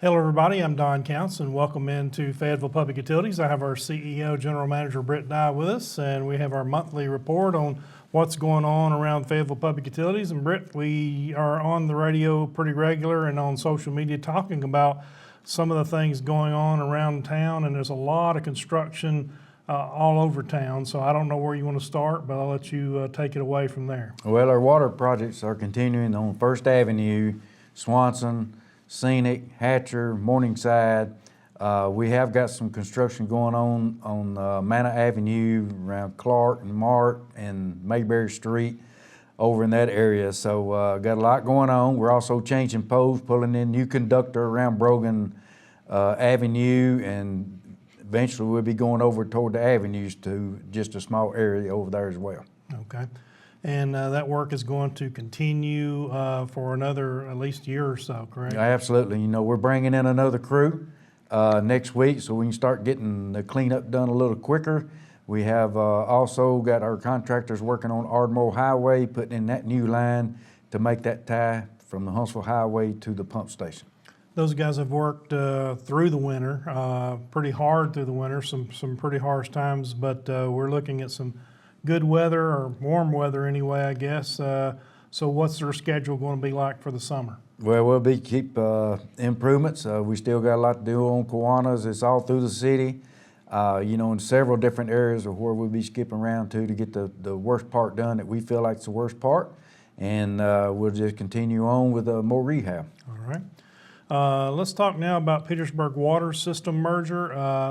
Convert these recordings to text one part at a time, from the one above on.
Hello everybody, I'm Don Counts and welcome into Fayetteville Public Utilities. I have our CEO, General Manager Britt Dye with us, and we have our monthly report on what's going on around Fayetteville Public Utilities. And Britt, we are on the radio pretty regular and on social media talking about some of the things going on around town, and there's a lot of construction all over town. So I don't know where you want to start, but I'll let you take it away from there. Well, our water projects are continuing on First Avenue, Swanson, Scenic, Hatcher, Morningside. We have got some construction going on Manor Avenue around Clark and Mart and Mayberry Street over in that area. So got a lot going on. We're also changing poles, pulling in new conductor around Brogan Avenue, and eventually we'll be going over toward the avenues to just a small area over there as well. Okay. And that work is going to continue for another at least year or so, correct? Absolutely. You know, we're bringing in another crew next week so we can start getting the cleanup done a little quicker. We have also got our contractors working on Ardmore Highway, putting in that new line to make that tie from the Huntsville Highway to the pump station. Those guys have worked through the winter, pretty hard through the winter, some pretty harsh times, but we're looking at some good weather, or warm weather anyway, I guess. So what's their schedule going to be like for the summer? Well, we'll keep improvements. We still got a lot to do on Kiwanis. It's all through the city, you know, in several different areas of where we'll be skipping around to get the worst part done that we feel like it's the worst part. And we'll just continue on with more rehab. All right. Let's talk now about Petersburg Water System merger.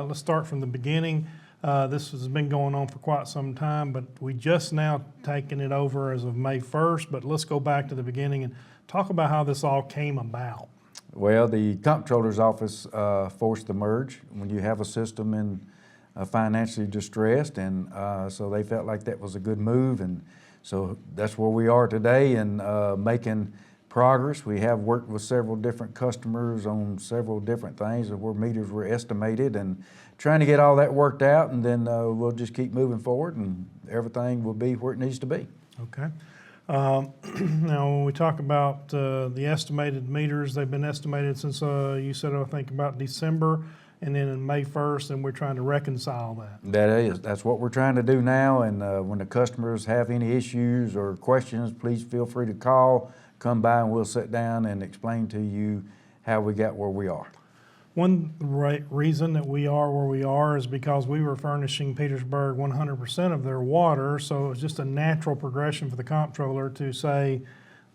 Let's start from the beginning. This has been going on for quite some time, but we just now taken it over as of May 1st. But let's go back to the beginning and talk about how this all came about. Well, the comptroller's office forced the merge when you have a system in financially distressed, and so they felt like that was a good move, and so that's where we are today, and making progress. We have worked with several different customers on several different things of where meters were estimated, and trying to get all that worked out, and then we'll just keep moving forward and everything will be where it needs to be. Okay. Now when we talk about the estimated meters, they've been estimated since you said, I think, about December, and then in May 1st, and we're trying to reconcile that. That's what we're trying to do now, and when the customers have any issues or questions, please feel free to call, come by, and we'll sit down and explain to you how we got where we are. One reason that we are where we are is because we were furnishing Petersburg 100% of their water, so it was just a natural progression for the comptroller to say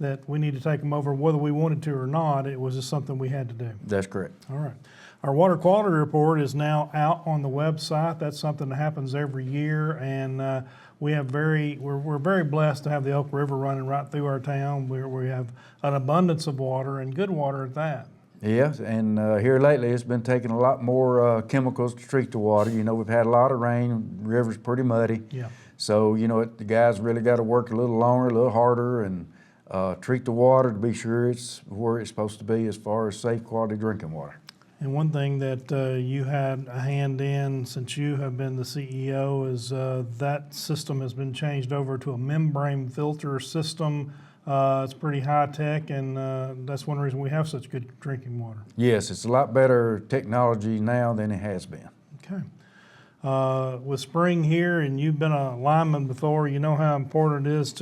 that we need to take them over whether we wanted to or not. It was just something we had to do. That's correct. All right. Our water quality report is now out on the website. That's something that happens every year, and we're very blessed to have the Oak River running right through our town, where we have an abundance of water, and good water at that. Yes, and here lately it's been taking a lot more chemicals to treat the water. You know, we've had a lot of rain, the river's pretty muddy. Yeah. So, you know, the guys really got to work a little longer, a little harder, and treat the water to be sure it's where it's supposed to be as far as safe quality drinking water. And one thing that you had a hand in since you have been the CEO is that system has been changed over to a membrane filter system. It's pretty high tech, and that's one reason we have such good drinking water. Yes, it's a lot better technology now than it has been. Okay. With spring here, and you've been a lineman before, you know how important it is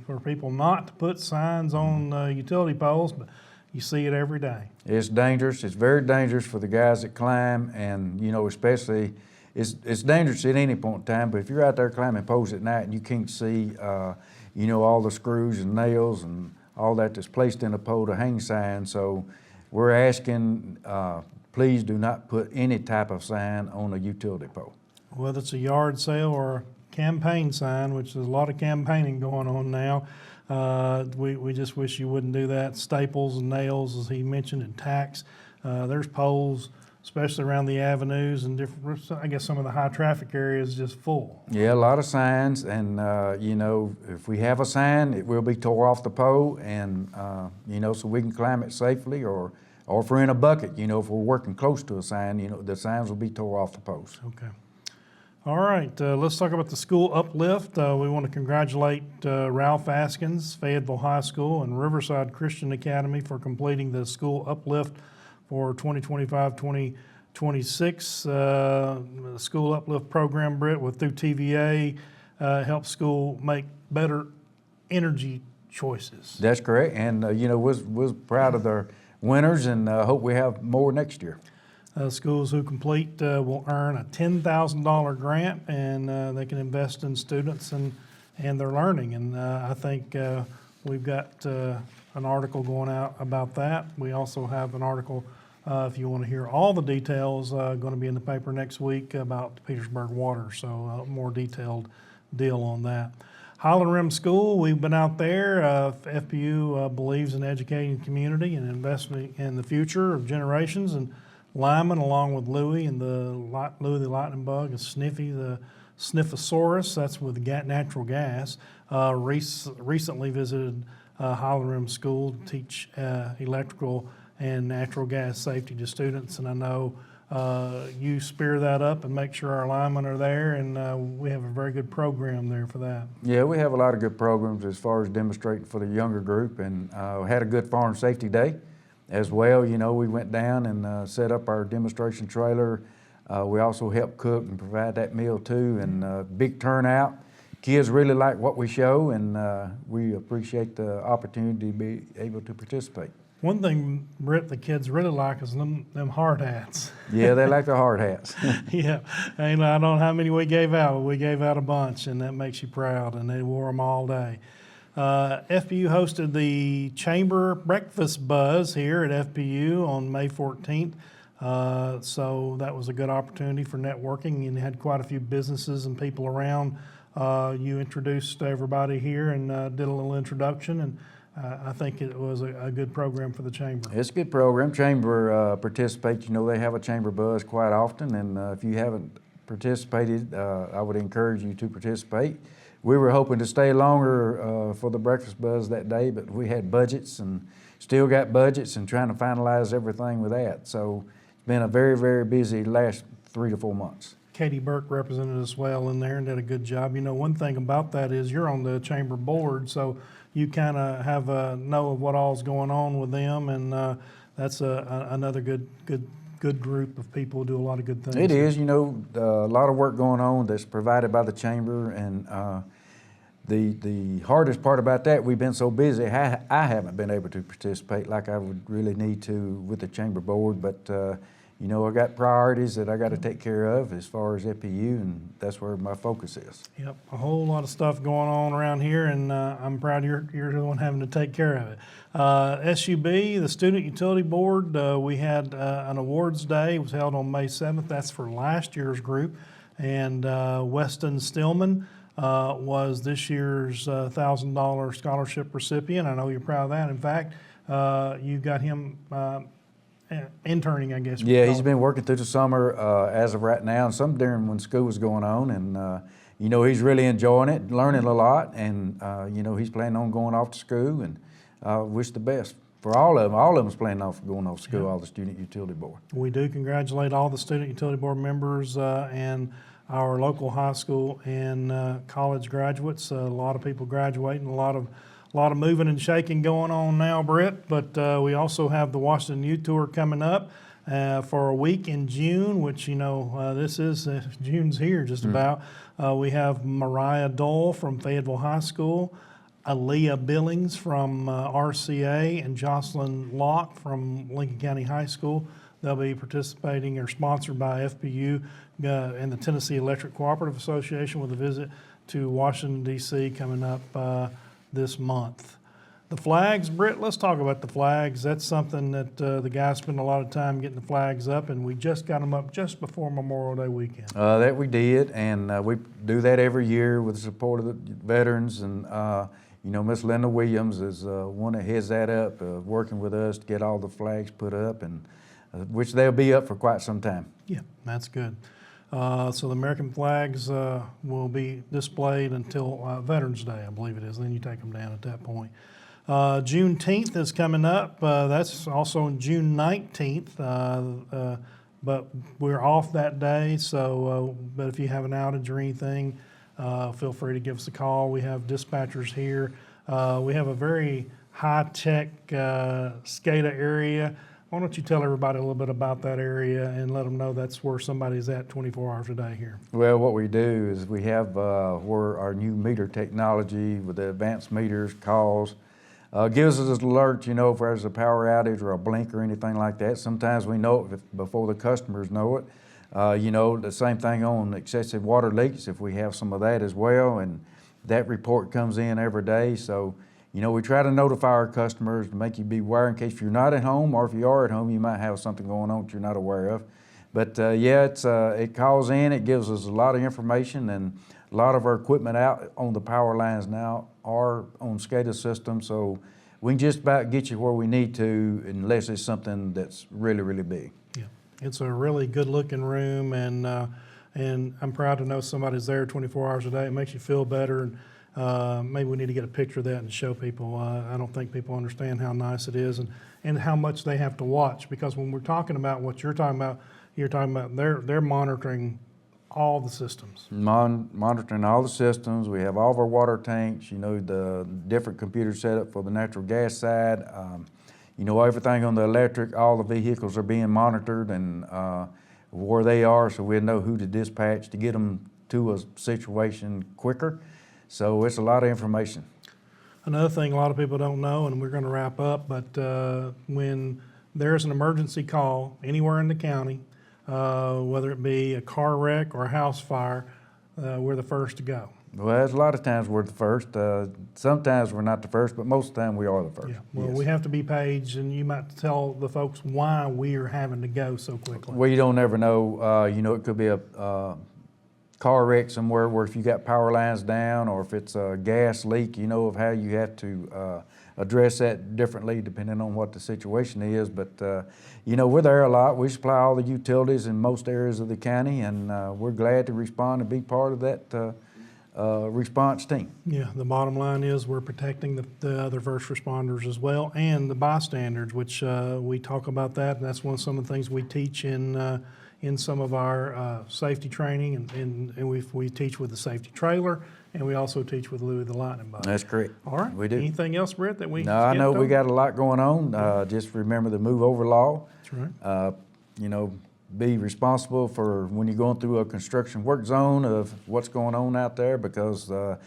for people not to put signs on utility poles, but you see it every day. It's dangerous. It's very dangerous for the guys that climb, and you know, especially it's dangerous at any point in time. But if you're out there climbing poles at night and you can't see, you know, all the screws and nails and all that's placed in a pole to hang signs. So we're asking, please do not put any type of sign on a utility pole. Whether it's a yard sale or a campaign sign, which there's a lot of campaigning going on now. We just wish you wouldn't do that. Staples and nails, as he mentioned, and tacks. There's poles, especially around the avenues and different, I guess some of the high traffic areas just full. Yeah, a lot of signs, and you know, if we have a sign, it will be tore off the pole, and you know, so we can climb it safely, or if we're in a bucket, you know, if we're working close to a sign, you know, the signs will be tore off the post. Okay. All right, let's talk about the school uplift. We want to congratulate Ralph Askins, Fayetteville High School, and Riverside Christian Academy for completing the school uplift for 2025-2026. The School Uplift Program, Britt, through TVA, helps school make better energy choices. That's correct, and we're proud of their winners, and hope we have more next year. Schools who complete will earn a $10,000 grant, and they can invest in students and their learning. And I think we've got an article going out about that. We also have an article, if you want to hear all the details, going to be in the paper next week about Petersburg Water, so a more detailed deal on that. Highland Rim School, we've been out there. FPU believes in educating the community and investing in the future of generations. And Lyman, along with Louie and Louie the Lightning Bug, and Sniffy the Sniffosaurus, that's with natural gas, recently visited Highland Rim School to teach electrical and natural gas safety to students. And I know you spear that up and make sure our linemen are there, and we have a very good program there for that. Yeah, we have a lot of good programs as far as demonstrating for the younger group, and had a good farm safety day as well. We went down and set up our demonstration trailer. We also helped cook and provide that meal too, and big turnout. Kids really like what we show, and we appreciate the opportunity to be able to participate. One thing, Britt, the kids really like is them hard hats. Yeah, they like the hard hats. Yeah, and I don't know how many we gave out, but we gave out a bunch, and that makes you proud, and they wore them all day. FPU hosted the Chamber Breakfast Buzz here at FPU on May 14th. So that was a good opportunity for networking, and had quite a few businesses and people around. You introduced everybody here and did a little introduction, and I think it was a good program for the Chamber. It's a good program. Chamber participates. They have a Chamber Buzz quite often, and if you haven't participated, I would encourage you to participate. We were hoping to stay longer for the Breakfast Buzz that day, but we had budgets and still got budgets and trying to finalize everything with that. So it's been a very, very busy last 3 to 4 months. Katie Burke represented us well in there and did a good job. One thing about that is you're on the Chamber board, so you kind of have a know of what all's going on with them, and that's another good group of people who do a lot of good things. It is, a lot of work going on that's provided by the Chamber, and the hardest part about that, we've been so busy, I haven't been able to participate like I would really need to with the Chamber board, but I got priorities that I got to take care of as far as FPU, and that's where my focus is. Yep, a whole lot of stuff going on around here, and I'm proud you're the one having to take care of it. SUB, the Student Utility Board, we had an awards day. It was held on May 7th. That's for last year's group, and Weston Stillman was this year's $1,000 scholarship recipient. I know you're proud of that. In fact, you got him interning, I guess. Yeah, he's been working through the summer as of right now, and some during when school was going on, and he's really enjoying it, learning a lot, and he's planning on going off to school, and wish the best for all of them. All of them's planning on going off to school, all the Student Utility Board. We do congratulate all the Student Utility Board members and our local high school and college graduates. A lot of people graduating, a lot of moving and shaking going on now, Britt, but we also have the Washington Youth Tour coming up for a week in June, which, this is, June's here just about. We have Mariah Dole from Fayetteville High School, Aaliyah Billings from RCA, and Jocelyn Locke from Lincoln County High School. They'll be participating or sponsored by FPU and the Tennessee Electric Cooperative Association with a visit to Washington, D.C. coming up this month. The flags, Britt, let's talk about the flags. That's something that the guys spend a lot of time getting the flags up, and we just got them up just before Memorial Day weekend. That we did, and we do that every year with the support of the veterans, and Miss Linda Williams is one that heads that up, working with us to get all the flags put up, and which they'll be up for quite some time. Yeah, that's good. So the American flags will be displayed until Veterans Day, I believe it is. Then you take them down at that point. Juneteenth is coming up. That's also on June 19th, but we're off that day. So, but if you have an outage or anything, feel free to give us a call. We have dispatchers here. We have a very high-tech SCADA area Why don't you tell everybody a little bit about that area and let them know that's where somebody's at 24 hours a day here? Well, what we do is we have where our new meter technology with the advanced meters calls, gives us an alert, if there's a power outage or a blink or anything like that. Sometimes we know it before the customers know it. The same thing on excessive water leaks, if we have some of that as well, and that report comes in every day. So, we try to notify our customers to make you be aware in case you're not at home, or if you are at home, you might have something going on that you're not aware of. But it calls in, it gives us a lot of information, and a lot of our equipment out on the power lines now are on SCADA systems, so we can just about get you where we need to unless it's something that's really, really big. Yeah, it's a really good looking room, and I'm proud to know somebody's there 24 hours a day. It makes you feel better, and maybe we need to get a picture of that and show people. I don't think people understand how nice it is and how much they have to watch, because when we're talking about what you're talking about they're monitoring all the systems. Monitoring all the systems. We have all of our water tanks, the different computers set up for the natural gas side. Everything on the electric, all the vehicles are being monitored and where they are, so we know who to dispatch to get them to a situation quicker. So it's a lot of information. Another thing a lot of people don't know, and we're going to wrap up, but when there's an emergency call anywhere in the county, whether it be a car wreck or a house fire, we're the first to go. Well, there's a lot of times we're the first. Sometimes we're not the first, but most of the time we are the first. Yeah. Well, yes. We have to be paged, and you might tell the folks why we are having to go so quickly. Well, you don't ever know. It could be a car wreck somewhere where if you got power lines down, or if it's a gas leak, of how you have to address that differently depending on what the situation is. But, we're there a lot. We supply all the utilities in most areas of the county, and we're glad to respond and be part of that response team. Yeah, the bottom line is we're protecting the other first responders as well, and the bystanders, which we talk about that, and that's some of the things we teach in some of our safety training, and we teach with the safety trailer, and we also teach with Louis the Lightning Bug. That's correct. All right. We do. Anything else, Britt, that we No, I know skipped we over? got a lot going on. Just remember the move over law. That's right. Be responsible for when you're going through a construction work zone of what's going on out there, because the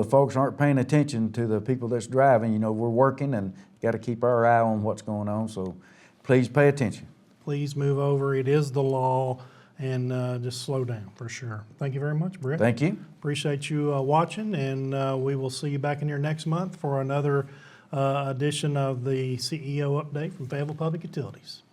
folks aren't paying attention to the people that's driving. We're working and got to keep our eye on what's going on. So please pay attention. Please move over. It is the law, and just slow down for sure. Thank you very much, Britt. Thank you. Appreciate you watching, and we will see you back in here next month for another edition of the CEO Update from Fayetteville Public Utilities.